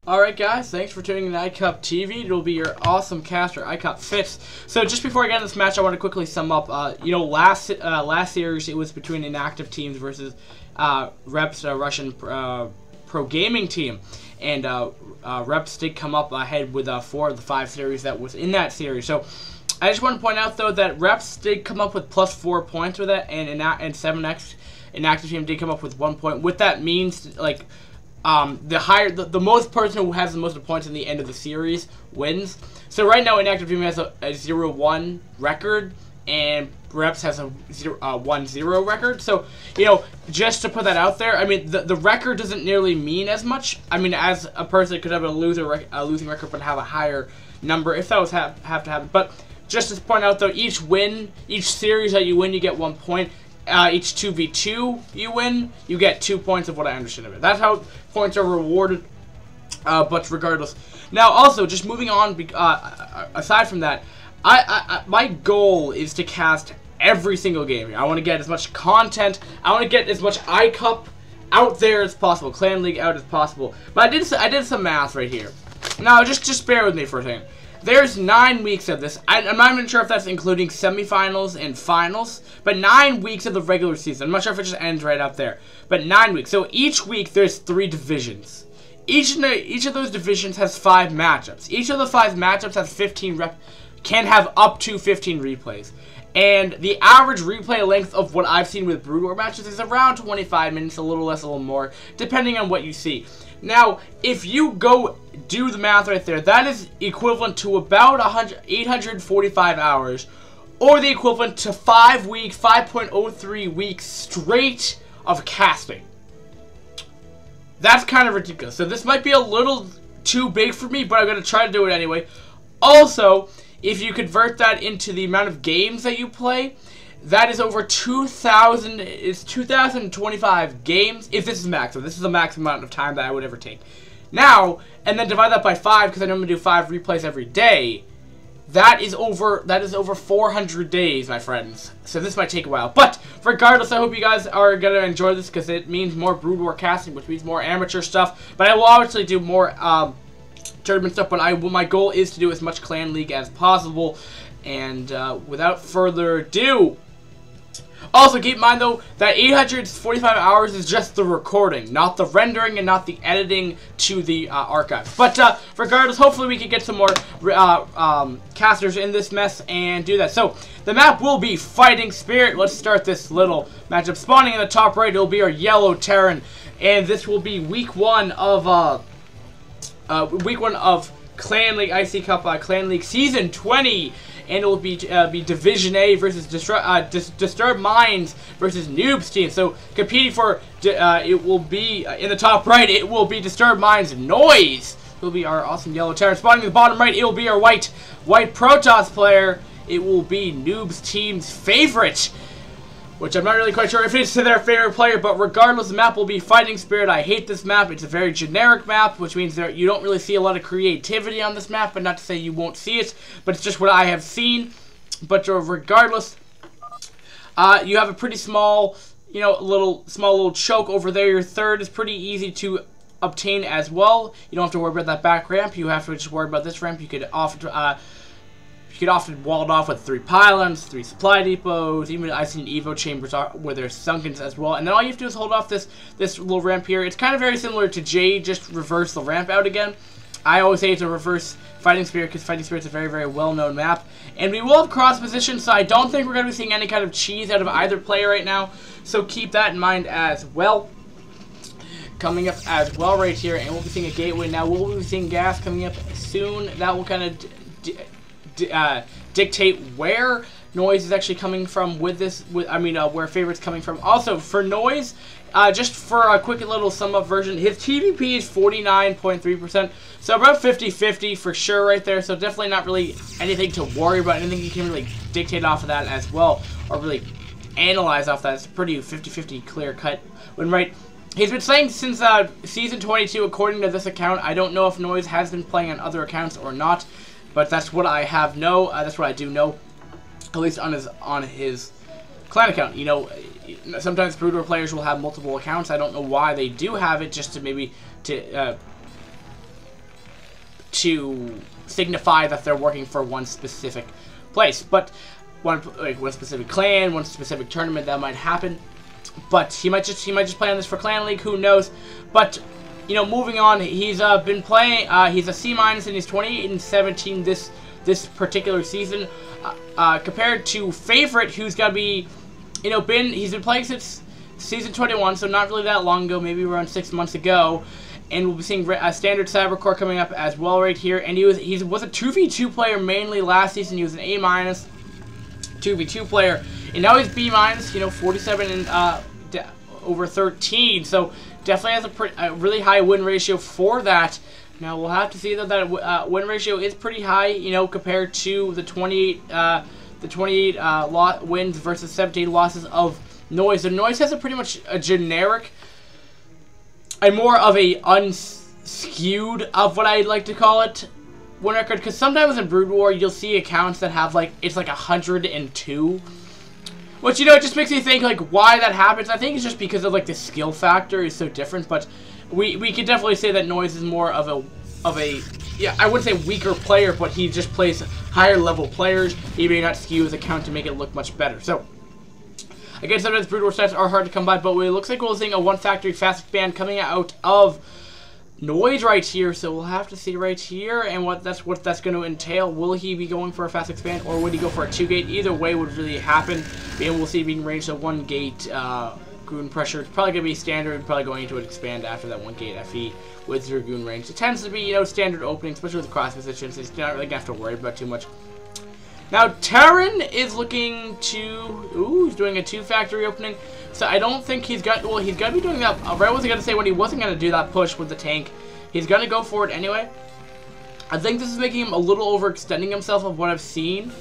Alright guys, thanks for tuning in to iCup TV. It'll be your awesome caster, iCup Fits. So just before I get into this match, I want to quickly sum up. Last series it was between inactive teams versus Rep's Russian pro gaming team. And Reps did come up ahead with 4 of the 5 series that was in that series. So I just want to point out though that Reps did come up with +4 points with it, and 7X inactive team did come up with 1 point. What that means, like, the most person who has the most points in the end of the series wins. So right now, inactive team has a 0-1 record, and Reps has a 1-0 record. So, just to put that out there, I mean, the record doesn't nearly mean as much. I mean, as a person could have a losing record, but have a higher number if that was have to happen. But just to point out though, each series that you win, you get 1 point. Each 2v2 you win, you get 2 points of what I understand of it. That's how points are rewarded, but regardless. Now, also, just moving on, aside from that, my goal is to cast every single game. I want to get as much content, I want to get as much iCup out there as possible, Clan League out as possible. But I did some math right here. Now, just bear with me for a second. There's 9 weeks of this. I'm not even sure if that's including semifinals and finals, but 9 weeks of the regular season. I'm not sure if it just ends right up there, but 9 weeks. So each week there's 3 divisions. Each of those divisions has 5 matchups. Each of the 5 matchups has can have up to 15 replays. And the average replay length of what I've seen with Brood War matches is around 25 minutes, a little less, a little more, depending on what you see. Now, if you go do the math right there, that is equivalent to about 845 hours, or the equivalent to 5.03 weeks straight of casting. That's kind of ridiculous. So this might be a little too big for me, but I'm going to try to do it anyway. Also, if you convert that into the amount of games that you play, that is over 2,000. It's 2,025 games. If this is max, so this is the max amount of time that I would ever take. Now, and then divide that by 5, because I normally do 5 replays every day. That is over 400 days, my friends. So this might take a while, but regardless, I hope you guys are gonna enjoy this because it means more Brood War casting, which means more amateur stuff. But I will obviously do more tournament stuff. But my goal is to do as much Clan League as possible. And without further ado. Also, keep in mind, though, that 845 hours is just the recording, not the rendering and not the editing to the archive. But regardless, hopefully we can get some more casters in this mess and do that. So, the map will be Fighting Spirit. Let's start this little matchup. Spawning in the top right, it will be our Yellow Terran. And this will be week 1 of Clan League IC Cup Clan League Season 20. And it will be Division A versus Disturbed Minds versus Noob's team. So competing for it will be in the top right. It will be Disturbed Minds Noise. It will be our awesome Yellow Terran. Spawning in the bottom right, it will be our white Protoss player. It will be Noob's team's favorite, which I'm not really quite sure if it's their favorite player, but regardless, the map will be Fighting Spirit. I hate this map. It's a very generic map, which means you don't really see a lot of creativity on this map, but not to say you won't see it, but it's just what I have seen. But regardless, you have a pretty small, small little choke over there. Your third is pretty easy to obtain as well. You don't have to worry about that back ramp. You have to just worry about this ramp. You could often wall it off with 3 pylons, 3 supply depots, even I've seen Evo chambers where there's sunkens as well. And then all you have to do is hold off this little ramp here. It's kind of very similar to J, just reverse the ramp out again. I always say it's a reverse Fighting Spirit because Fighting Spirit's a very, very well-known map. And we will have cross position, so I don't think we're going to be seeing any kind of cheese out of either player right now. So keep that in mind as well. Coming up as well right here, and we'll be seeing a gateway. Now we'll be seeing gas coming up soon. That will kind of dictate where Noise is actually coming from with this. Where Favorite's coming from. Also, for Noise, just for a quick little sum up version, his TVP is 49.3%, so about 50-50 for sure right there. So definitely not really anything to worry about. Anything you can really dictate off of that as well, or really analyze off that. It's pretty 50-50 clear cut. When right. He's been playing since Season 22, according to this account. I don't know if Noise has been playing on other accounts or not, but that's what I that's what I do know, at least on his clan account. Sometimes Brood War players will have multiple accounts. I don't know why they do have it, just to maybe to signify that they're working for one specific place, but one specific clan, one specific tournament that might happen. But he might just play on this for Clan League. Who knows? But you know, moving on, he's been playing. He's a C- and he's 28 and 17 this particular season, compared to Favorite, who's got to be, you know, he's been playing since season 21, so not really that long ago, maybe around 6 months ago. And we'll be seeing a standard Cybercore coming up as well right here. And he was a 2v2 player mainly last season. He was an A- 2v2 player, and now he's B-, you know, 47 and over 13. So definitely has a really high win ratio for that. Now we'll have to see that win ratio is pretty high, you know, compared to the 28 wins versus 17 losses of Noise. The Noise has a pretty much a generic, more of a unskewed of what I'd like to call it, win record, because sometimes in Brood War you'll see accounts that have it's like 102, which, you know, it just makes me think like why that happens. I think it's just because of like the skill factor is so different, but we can definitely say that Noise is more of a yeah, I wouldn't say weaker player, but he just plays higher level players. He may not skew his account to make it look much better. So again, sometimes Brood War stats are hard to come by, but it looks like we're seeing a one factory fast expand coming out of Noise right here, so we'll have to see right here and what that's going to entail. Will he be going for a fast expand, or would he go for a 2-gate? Either way would really happen, and we'll see being ranged a 1-gate Dragoon pressure. It's probably going to be standard, probably going into an expand after that 1-gate FE with Dragoon range. It tends to be, you know, standard opening, especially with cross positions, so you're not really going to have to worry about too much. Now, Terran is looking to, he's doing a 2-factory opening, so I don't think he's got, well, he's going to be doing that, right was he going to say when he wasn't going to do that push with the tank, he's going to go for it anyway. I think this is making him a little overextending himself of what I've seen,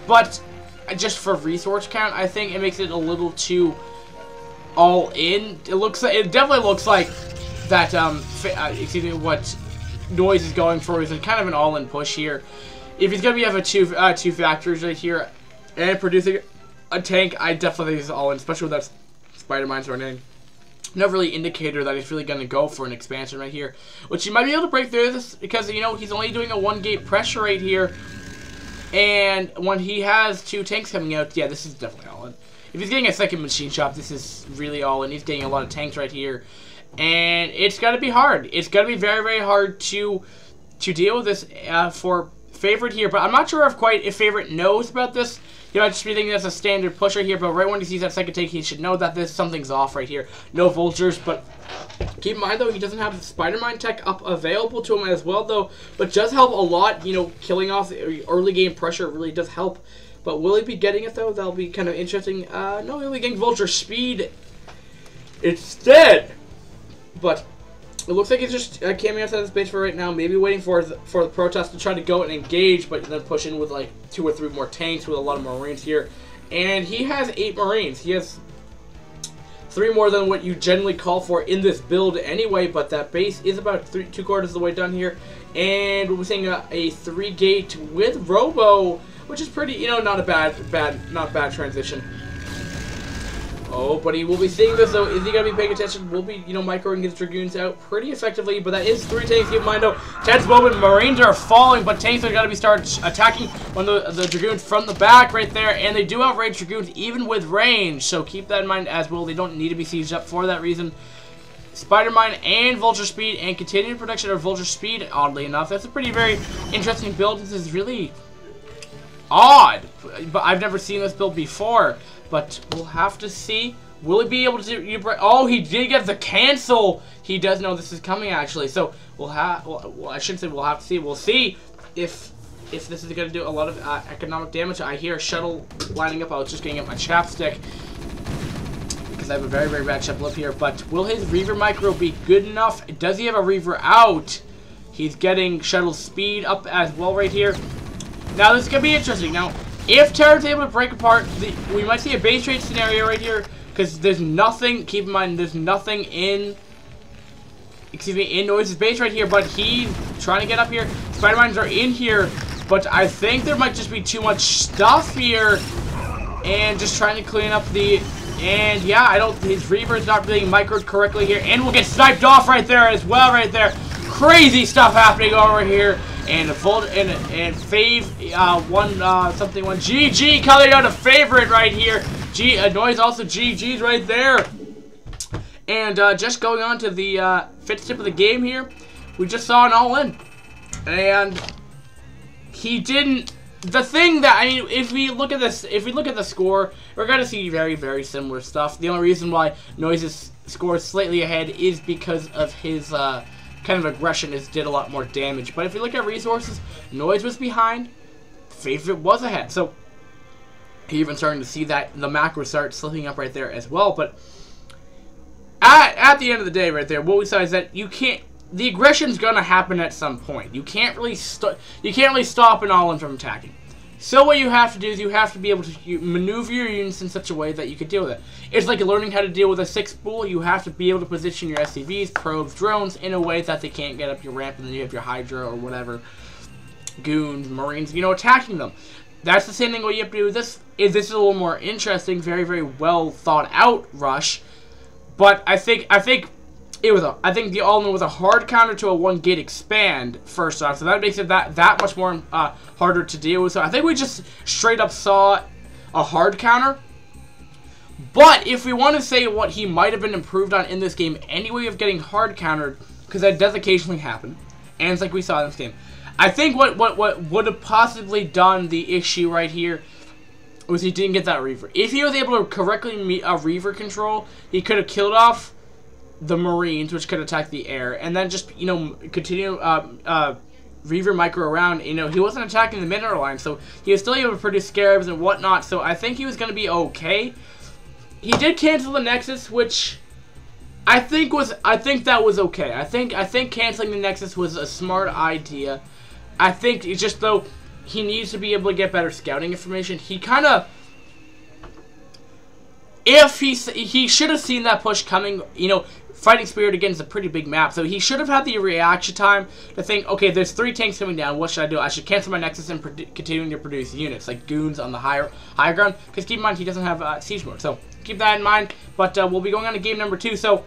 but just for resource count, I think it makes it a little too all in. It definitely looks like that, excuse me, what Noise is going for is kind of an all-in push here. If he's going to have two factories right here and producing a tank, I definitely think he's all in, especially with that Spider Mines or anything. No really indicator that he's really going to go for an expansion right here, which he might be able to break through this because, you know, he's only doing a 1-gate pressure right here, and when he has 2 tanks coming out, yeah, this is definitely all in. If he's getting a second machine shop, this is really all in. He's getting a lot of tanks right here, and it's going to be hard. It's going to be very, very hard to deal with this for Favorite here, but I'm not sure if Favorite knows about this. He might just be thinking that's a standard pusher here, but right when he sees that second take, he should know that something's off right here. No vultures, but keep in mind though, he doesn't have the Spider-Mine tech up available to him as well though, but does help a lot, you know, killing off the early game pressure really does help. But will he be getting it though? That'll be kind of interesting. No, he'll be getting vulture speed instead, but it looks like he's just camping outside the base for right now, maybe waiting for the protest to try to go and engage, but then push in with like 2 or 3 more tanks with a lot of Marines here. And he has 8 Marines. He has 3 more than what you generally call for in this build anyway, but that base is about 2/4 of the way done here. And we're seeing a 3-gate with Robo, which is pretty, you know, not a bad transition. Oh, but he will be seeing this, though. Is he going to be paying attention? Will be, you know, microing his Dragoons out pretty effectively, but that is 3 tanks. Keep in mind, though, tense moment, Marines are falling, but tanks are going to be start attacking one of the Dragoons from the back right there, and they do outrage Dragoons even with range, so keep that in mind as well. They don't need to be sieged up for that reason. Spider-Mine and Vulture Speed and continued production of Vulture Speed, oddly enough. That's a very interesting build. This is really odd, but I've never seen this build before. But we'll have to see. Will he be able to do? Oh, he did get the cancel. He does know this is coming actually. So we'll have. Well, I shouldn't say we'll have to see. We'll see if this is going to do a lot of economic damage. I hear a shuttle lining up. I was just getting up my chapstick because I have a very bad shuttle up here. But will his Reaver micro be good enough? Does he have a Reaver out? He's getting shuttle speed up as well right here. Now this is going to be interesting. Now, if Terran's able to break apart, we might see a base trade scenario right here, because there's nothing, keep in mind, there's nothing in Noise's base right here, but he's trying to get up here. Spider-Mines are in here, but I think there might just be too much stuff here, and just trying to clean up and yeah, his Reaver is not being microed correctly here, and we'll get sniped off right there as well, right there. crazy stuff happening over here. And Fav something one GG coming out of favorite right here. Noise also GG's right there. And just going on to the fifth tip of the game here, we just saw an all-in, and he didn't. The thing that, I mean, if we look at the score, we're gonna see very, very similar stuff. The only reason why Noise's score is slightly ahead is because of his kind of aggression did a lot more damage. But if you look at resources, Noise was behind, Favorite was ahead. So you're even starting to see that the macro start slipping up right there as well. But at the end of the day, right there, what we saw is that you can't. The aggression's gonna happen at some point. You can't really stop an all-in from attacking. So what you have to do is you have to be able to maneuver your units in such a way that you can deal with it. It's like learning how to deal with a 6-spool. You have to be able to position your SCVs, probes, drones in a way that they can't get up your ramp, and then you have your Hydra or whatever, goons, Marines, you know, attacking them. That's the same thing. What you have to do with this is a little more interesting, very, very well thought out rush. But I think the all-in was a hard counter to a 1-gate expand, first off, so that makes it that much more harder to deal with. So I think we just straight up saw a hard counter. But if we want to say what he might have been improved on in this game, any way of getting hard countered, because that does occasionally happen, and it's like we saw in this game. I think what would have possibly done the issue right here was he didn't get that Reaver. If he was able to correctly meet a Reaver control, he could have killed off the Marines, which could attack the air, and then just, you know, continue Reaver micro around. You know, he wasn't attacking the mineral line, so he was still able to produce scarabs and whatnot. So I think he was going to be okay. He did cancel the Nexus, which I think that was okay. I think canceling the Nexus was a smart idea. I think it's just, though, he needs to be able to get better scouting information. He kind of, if he should have seen that push coming, you know. Fighting Spirit, again, is a pretty big map, so he should have had the reaction time to think, okay, there's 3 tanks coming down, what should I do? I should cancel my Nexus and continue to produce units, like goons on the higher ground, because keep in mind, he doesn't have siege mode, so keep that in mind. But we'll be going on to game number 2, so